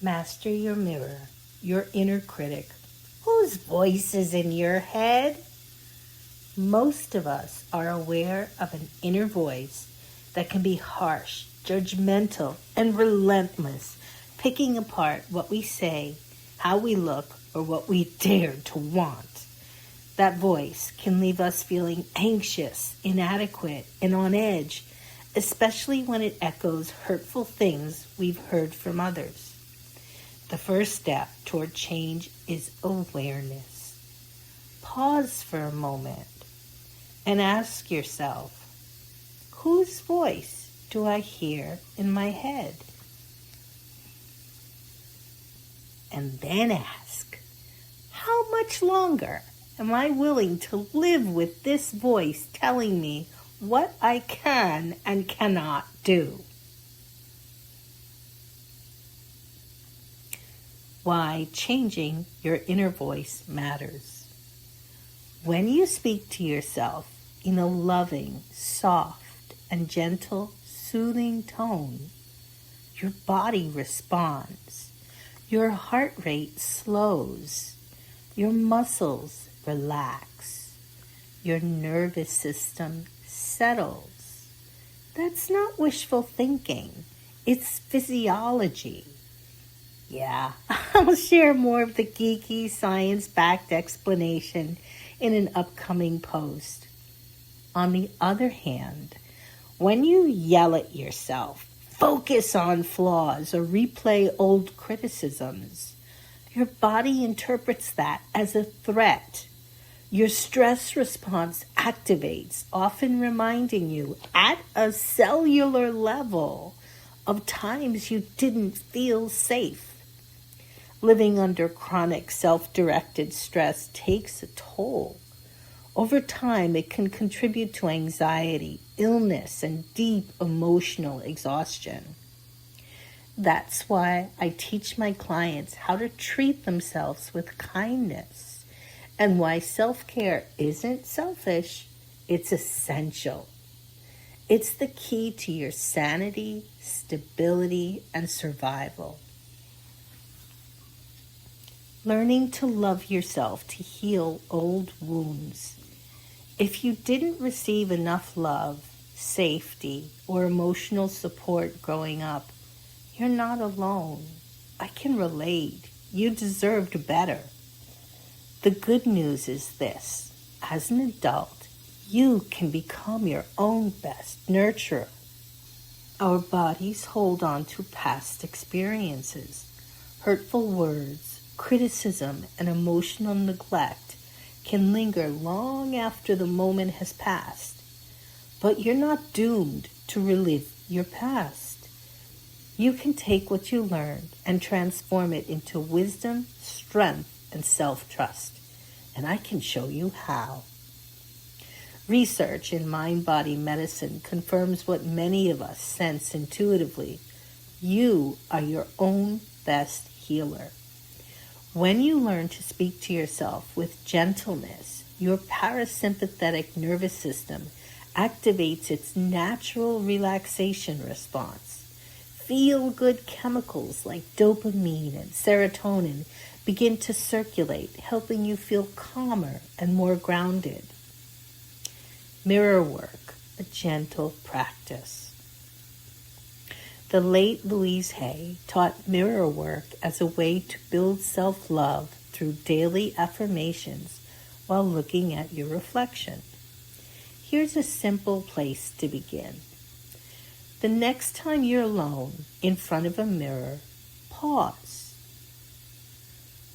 Master your mirror, your inner critic. Whose voice is in your head? Most of us are aware of an inner voice that can be harsh, judgmental, and relentless, picking apart what we say, how we look, or what we dare to want. That voice can leave us feeling anxious, inadequate, and on edge, especially when it echoes hurtful things we've heard from others. The first step toward change is awareness. Pause for a moment and ask yourself, whose voice do I hear in my head? And then ask, how much longer am I willing to live with this voice telling me what I can and cannot do? Why changing your inner voice matters. When you speak to yourself in a loving, soft, and gentle, soothing tone, your body responds, your heart rate slows, your muscles relax, your nervous system settles. That's not wishful thinking, it's physiology. Yeah, I'll share more of the geeky, science-backed explanation in an upcoming post. On the other hand, when you yell at yourself, focus on flaws, or replay old criticisms, your body interprets that as a threat. Your stress response activates, often reminding you at a cellular level of times you didn't feel safe. Living under chronic self-directed stress takes a toll. Over time, it can contribute to anxiety, illness, and deep emotional exhaustion. That's why I teach my clients how to treat themselves with kindness, and why self-care isn't selfish, it's essential. It's the key to your sanity, stability, and survival. Learning to love yourself to heal old wounds. If you didn't receive enough love, safety, or emotional support growing up, you're not alone. I can relate. You deserved better. The good news is this. As an adult, you can become your own best nurturer. Our bodies hold on to past experiences, hurtful words, criticism, and emotional neglect can linger long after the moment has passed. But you're not doomed to relive your past. You can take what you learned and transform it into wisdom, strength, and self-trust. And I can show you how. Research in mind-body medicine confirms what many of us sense intuitively. You are your own best healer. When you learn to speak to yourself with gentleness, your parasympathetic nervous system activates its natural relaxation response. Feel-good chemicals like dopamine and serotonin begin to circulate, helping you feel calmer and more grounded. Mirror work, a gentle practice. The late Louise Hay taught mirror work as a way to build self-love through daily affirmations while looking at your reflection. Here's a simple place to begin. The next time you're alone in front of a mirror, pause.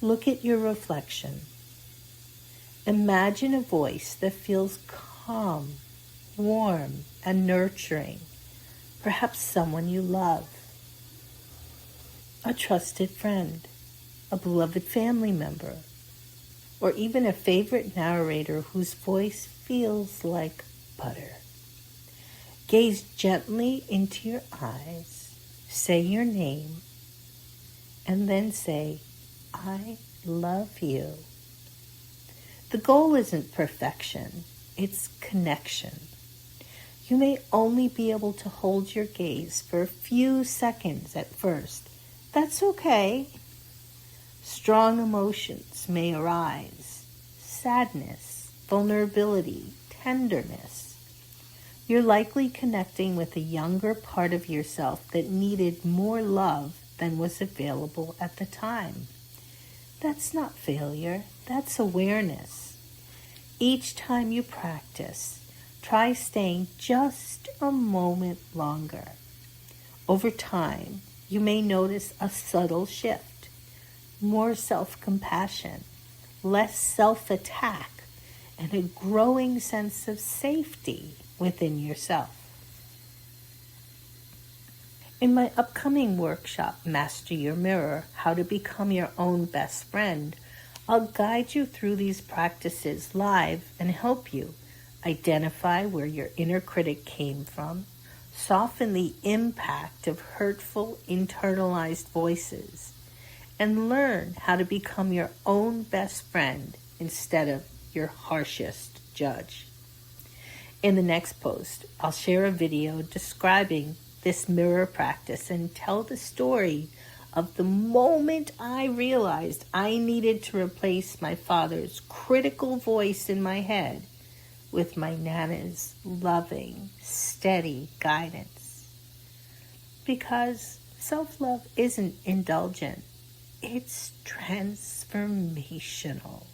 Look at your reflection. Imagine a voice that feels calm, warm, and nurturing. Perhaps someone you love, a trusted friend, a beloved family member, or even a favorite narrator whose voice feels like butter. Gaze gently into your eyes, say your name, and then say, I love you. The goal isn't perfection, it's connection. You may only be able to hold your gaze for a few seconds at first. That's okay. Strong emotions may arise: sadness, vulnerability, tenderness. You're likely connecting with a younger part of yourself that needed more love than was available at the time. That's not failure, that's awareness. Each time you practice, try staying just a moment longer. Over time, you may notice a subtle shift: more self-compassion, less self-attack, and a growing sense of safety within yourself. In my upcoming workshop, Master Your Mirror, How to Become Your Own Best Friend, I'll guide you through these practices live and help you identify where your inner critic came from, soften the impact of hurtful internalized voices, and learn how to become your own best friend instead of your harshest judge. In the next post, I'll share a video describing this mirror practice and tell the story of the moment I realized I needed to replace my father's critical voice in my head with my Nana's loving, steady guidance. Because self-love isn't indulgent, it's transformational.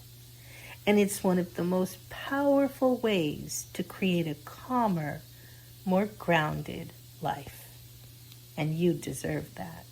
And it's one of the most powerful ways to create a calmer, more grounded life. And you deserve that.